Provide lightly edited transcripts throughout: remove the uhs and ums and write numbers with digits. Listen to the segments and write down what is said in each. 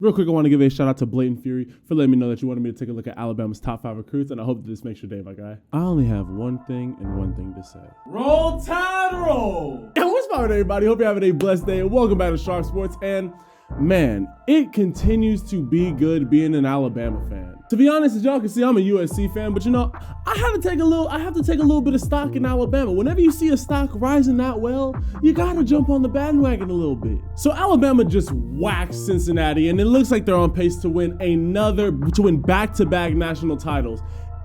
Real quick, I want to give a shout out to Blatant Fury for letting me know that you wanted me to take a look at Alabama's top 5 recruits, and I hope that this makes your day, my guy. I only have one thing and one thing to say. Roll Tide Roll! Yo, what's poppin', everybody? Hope you're having a blessed day, and welcome back to SharpeSports. And man, it continues to be good being an Alabama fan. To be honest, as y'all can see, I'm a USC fan, but you know, I have to take a little bit of stock in Alabama. Whenever you see a stock rising that well, you gotta jump on the bandwagon a little bit. So Alabama just whacked Cincinnati, and it looks like they're on pace to win back-to-back national titles.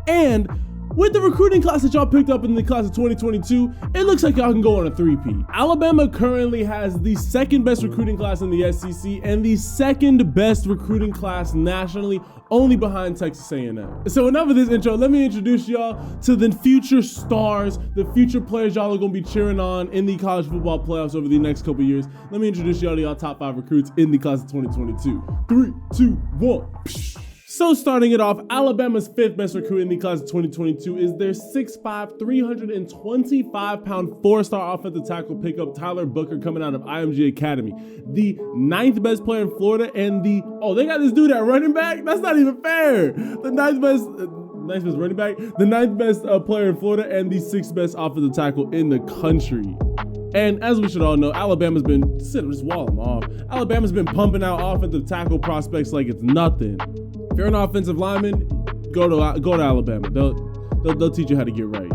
And with the recruiting class that y'all picked up in the class of 2022, it looks like y'all can go on a three-peat. Alabama currently has the second best recruiting class in the SEC and the second best recruiting class nationally, only behind Texas A&M. So enough of this intro, let me introduce y'all to the future stars, the future players y'all are gonna be cheering on in the college football playoffs over the next couple years. Let me introduce y'all to y'all top 5 recruits in the class of 2022. 3, 2, 1. So starting it off, Alabama's 5th best recruit in the class of 2022 is their 6'5", 325-pound 4-star offensive tackle pickup Tyler Booker coming out of IMG Academy. The 9th best player in Florida and they got this dude at running back? That's not even fair. The 9th best running back, the 9th best player in Florida and the 6th best offensive tackle in the country. And as we should all know, Alabama's been, just wall them off. Alabama's been pumping out offensive tackle prospects like it's nothing. If you're an offensive lineman, go to Alabama. They'll teach you how to get right.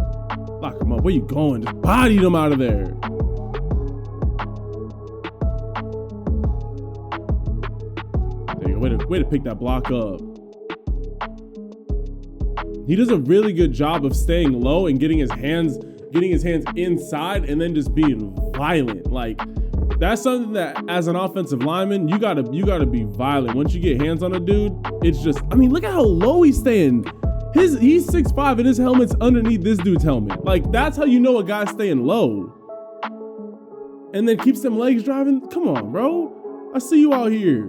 Lock them up. Where you going? Just body them out of there. There you go. Way to pick that block up. He does a really good job of staying low and getting his hands inside and then just being violent. Like, that's something that as an offensive lineman, you gotta be violent. Once you get hands on a dude, it's just, I mean, look at how low he's staying. He's 6'5" and his helmet's underneath this dude's helmet. Like, that's how you know a guy's staying low. And then keeps them legs driving. Come on, bro. I see you out here.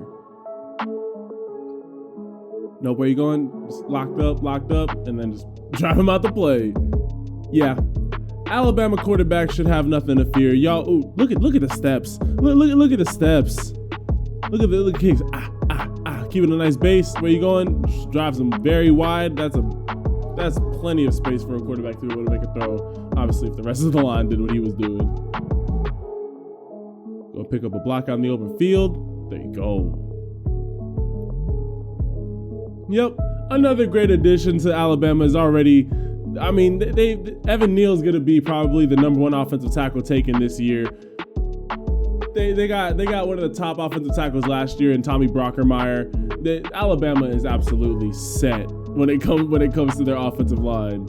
Nope, where you going? Just locked up, and then just drive him out the play. Yeah. Alabama quarterback should have nothing to fear. Y'all, ooh, look at the steps. Look at the steps. Look at the kicks. Keeping a nice base. Where you going? Just drives him very wide. That's plenty of space for a quarterback to be able to make a throw. Obviously, if the rest of the line did what he was doing. Go pick up a block out in the open field. There you go. Yep, another great addition to Alabama is already. I mean, Evan Neal's gonna be probably the #1 offensive tackle taken this year. They got one of the top offensive tackles last year in Tommy Brockermeyer. Alabama is absolutely set when it comes to their offensive line.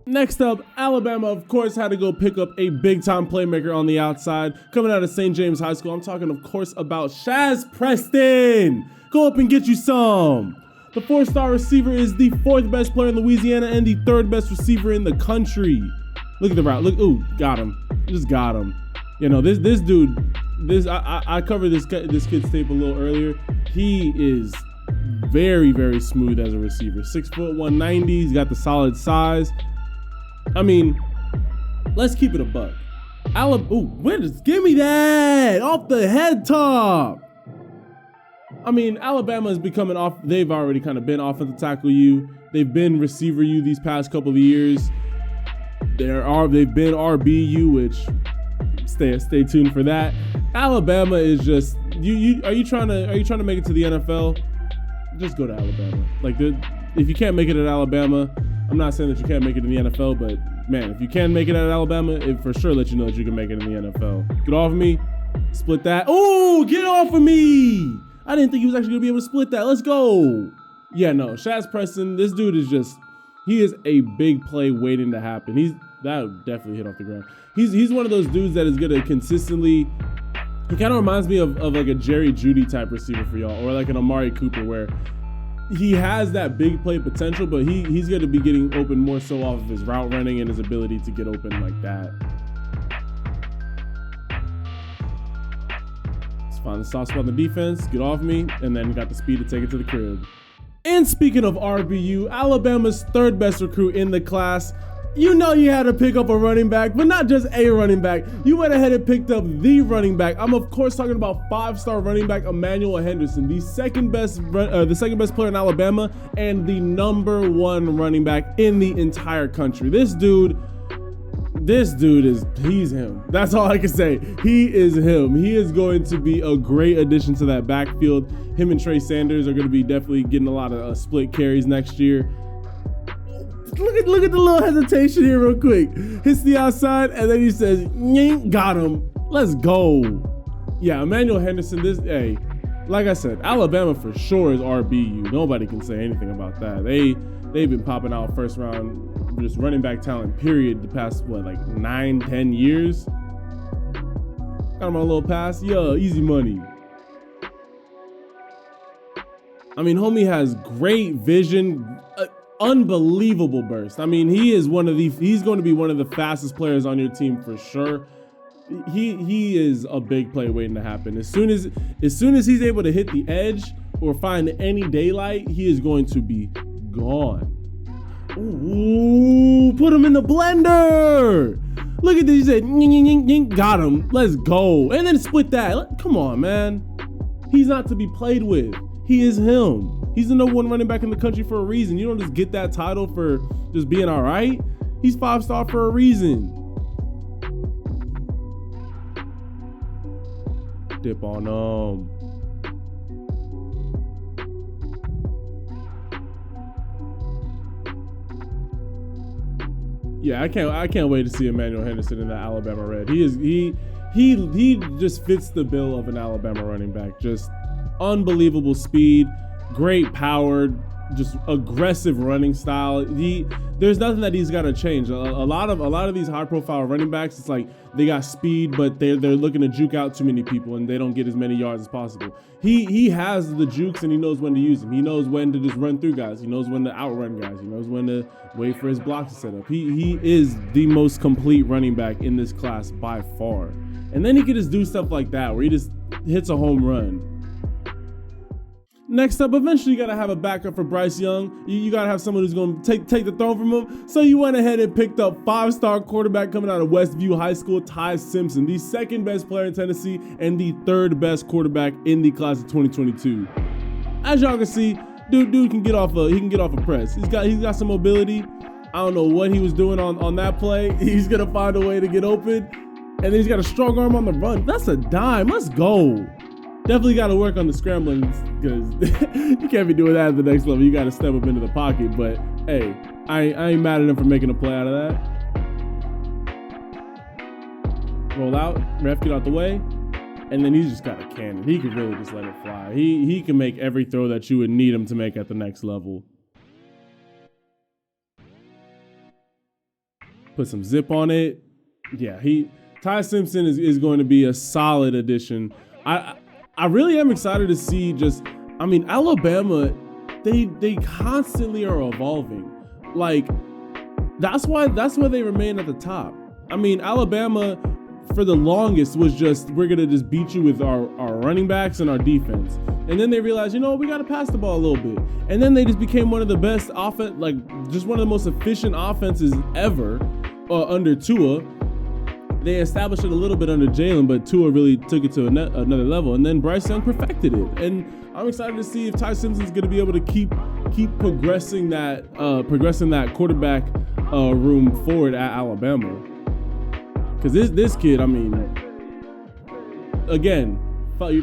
Next up, Alabama, of course, had to go pick up a big-time playmaker on the outside. Coming out of St. James High School, I'm talking, of course, about Shaz Preston. Go up and get you some. The 4-star receiver is the 4th best player in Louisiana and the 3rd best receiver in the country. Look at the route. Look, ooh, got him. Just got him. You know, this dude, I covered this kid's tape a little earlier. He is very, very smooth as a receiver. 6 foot 190. He's got the solid size. I mean, let's keep it a buck. Give me that off the head top. I mean, Alabama is becoming off. They've already kind of been offensive tackle you. They've been receiver you these past couple of years. They've been RBU, which stay tuned for that. Alabama is just are you trying to make it to the NFL? Just go to Alabama. Like, if you can't make it at Alabama, I'm not saying that you can't make it in the NFL, but man, if you can make it at Alabama, it for sure lets you know that you can make it in the NFL. Get off of me. Split that. Oh, get off of me. I didn't think he was actually going to be able to split that. Let's go. Yeah, no. Shaz Preston, this dude is he is a big play waiting to happen. That would definitely hit off the ground. He's one of those dudes that is going to consistently, he kind of reminds me of like a Jerry Jeudy type receiver for y'all, or like an Amari Cooper, where he has that big play potential, but he's going to be getting open more so off of his route running and his ability to get open like that. Let's find the soft spot on the defense, get off me, and then got the speed to take it to the crib. And speaking of RBU, Alabama's 3rd best recruit in the class You know you had to pick up a running back, but not just a running back. You went ahead and picked up the running back. I'm of course talking about 5-star running back Emmanuel Henderson, the second best player in Alabama and the #1 running back in the entire country. This dude he's him. That's all I can say. He is him. He is going to be a great addition to that backfield. Him and Trey Sanders are going to be definitely getting a lot of split carries next year. Look at the little hesitation here real quick. Hits the outside and then he says, "Yink, got him. Let's go." Yeah, Emmanuel Henderson, like I said, Alabama for sure is RBU. Nobody can say anything about that. They've been popping out first round just running back talent, period, the past 9-10 years. Got him on a little pass. Yeah, easy money. I mean, homie has great vision. Unbelievable burst. I mean, he's going to be one of the fastest players on your team for sure. He is a big play waiting to happen. As soon as he's able to hit the edge or find any daylight, he is going to be gone. Ooh, put him in the blender. Look at this. He said, ying, ying, got him. Let's go. And then split that. Come on, man. He's not to be played with. He is him. He's the #1 running back in the country for a reason. You don't just get that title for just being all right. He's 5-star for a reason. Dip on him. Yeah, I can't wait to see Emmanuel Henderson in that Alabama red. He just fits the bill of an Alabama running back. Just unbelievable speed, great power, just aggressive running style. There's nothing that he's got to change. A lot of these high profile running backs, it's like they got speed, but they're looking to juke out too many people and they don't get as many yards as possible. He has the jukes and he knows when to use them. He knows when to just run through guys. He knows when to outrun guys. He knows when to wait for his blocks to set up. He is the most complete running back in this class by far. And then he can just do stuff like that where he just hits a home run. Next up, eventually you gotta have a backup for Bryce Young. You gotta have someone who's gonna take the throne from him. So you went ahead and picked up 5-star quarterback coming out of Westview High School, Ty Simpson, the second best player in Tennessee and the third best quarterback in the class of 2022. As y'all can see, dude can get off a press. He's got some mobility. I don't know what he was doing on that play. He's gonna find a way to get open, and then he's got a strong arm on the run. That's a dime. Let's go. Definitely got to work on the scrambling because you can't be doing that at the next level. You got to step up into the pocket. But hey, I ain't mad at him for making a play out of that. Roll out, ref get out the way, and then he's just got a cannon. He could really just let it fly. He can make every throw that you would need him to make at the next level. Put some zip on it. Yeah, Ty Simpson is going to be a solid addition. I really am excited to see Alabama, they constantly are evolving. Like, that's why they remain at the top. I mean, Alabama for the longest was just, we're going to just beat you with our running backs and our defense. And then they realized, we got to pass the ball a little bit. And then they just became one of the best just one of the most efficient offenses ever under Tua. They established it a little bit under Jalen, but Tua really took it to another level. And then Bryce Young perfected it. And I'm excited to see if Ty Simpson's going to be able to keep progressing that quarterback room forward at Alabama. Because this kid, I mean, again,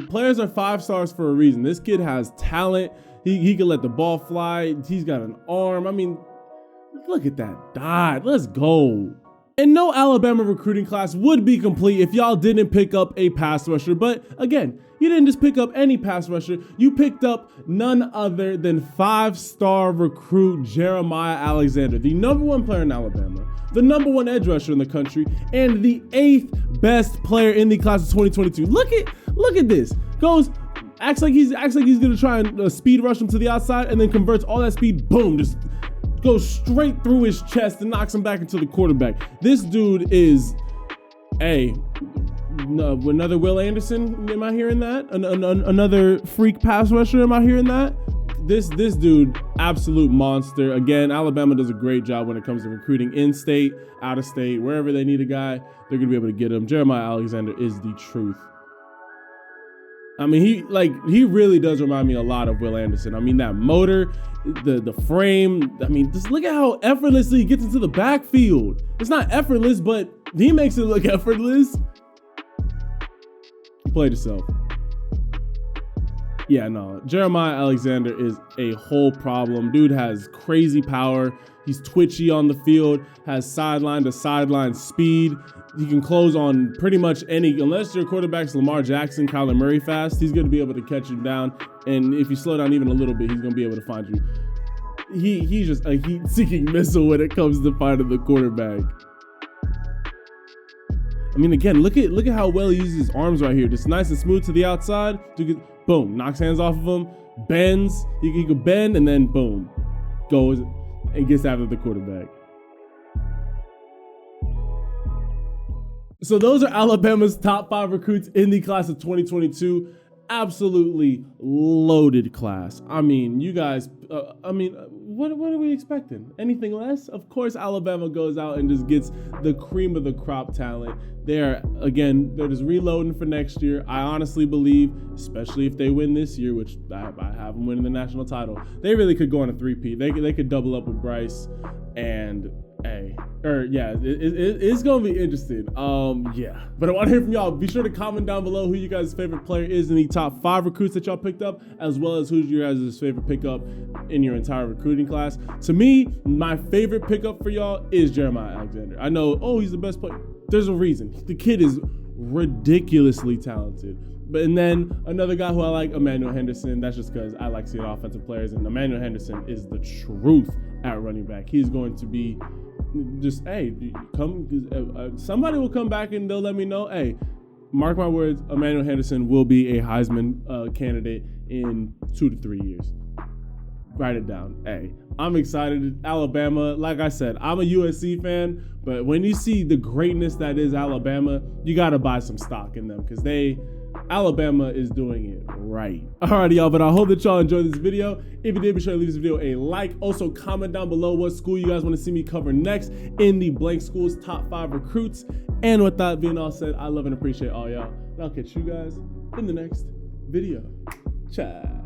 players are 5-stars for a reason. This kid has talent. He can let the ball fly. He's got an arm. I mean, look at that dot. Let's go. And no Alabama recruiting class would be complete if y'all didn't pick up a pass rusher. But again, you didn't just pick up any pass rusher. You picked up none other than 5-star recruit Jeremiah Alexander, the #1 player in Alabama, the #1 edge rusher in the country, and the 8th best player in the class of 2022. Look at this. Acts like he's gonna try and speed rush him to the outside, and then converts all that speed. Boom, just goes straight through his chest and knocks him back into the quarterback. This dude is another Will Anderson. Am I hearing that? Another freak pass rusher. Am I hearing that? this dude, absolute monster. Again, Alabama does a great job when it comes to recruiting in-state, out-of-state, wherever they need a guy, they're gonna be able to get him. Jeremiah Alexander is the truth. I mean, he really does remind me a lot of Will Anderson. I mean, that motor, the frame. I mean, just look at how effortlessly he gets into the backfield. It's not effortless, but he makes it look effortless. Play yourself. Yeah, no, Jeremiah Alexander is a whole problem. Dude has crazy power. He's twitchy on the field, has sideline to sideline speed. He can close on pretty much any, unless your quarterback's Lamar Jackson, Kyler Murray fast, he's going to be able to catch you down. And if you slow down even a little bit, he's going to be able to find you. He's just a heat-seeking missile when it comes to finding the quarterback. I mean, again, look at how well he uses his arms right here. Just nice and smooth to the outside. Boom, knocks hands off of him, bends. He could bend and then boom, goes and gets after the quarterback. So those are Alabama's top 5 recruits in the class of 2022. Absolutely loaded class. I mean, you guys, what are we expecting? Anything less? Of course, Alabama goes out and just gets the cream of the crop talent. They're just reloading for next year. I honestly believe, especially if they win this year, which I have them winning the national title, they really could go on a 3-peat. They could double up with Bryce and it's gonna be interesting. Yeah. But I want to hear from y'all. Be sure to comment down below who you guys' favorite player is in the top 5 recruits that y'all picked up, as well as who's your guys' favorite pickup in your entire recruiting class. To me, my favorite pickup for y'all is Jeremiah Alexander. I know, he's the best player. There's a reason. The kid is ridiculously talented. And then another guy who I like, Emmanuel Henderson. That's just because I like seeing offensive players, and Emmanuel Henderson is the truth at running back. He's going to be just, somebody will come back and they'll let me know, mark my words, Emmanuel Henderson will be a Heisman candidate in 2 to 3 years. Write it down. I'm excited. Alabama, like I said, I'm a USC fan, but when you see the greatness that is Alabama, you got to buy some stock in them because Alabama is doing it right. Alrighty, y'all, but I hope that y'all enjoyed this video. If you did, be sure to leave this video a like. Also, comment down below what school you guys want to see me cover next in the Blank Schools top 5 recruits. And with that being all said, I love and appreciate all y'all. And I'll catch you guys in the next video. Ciao.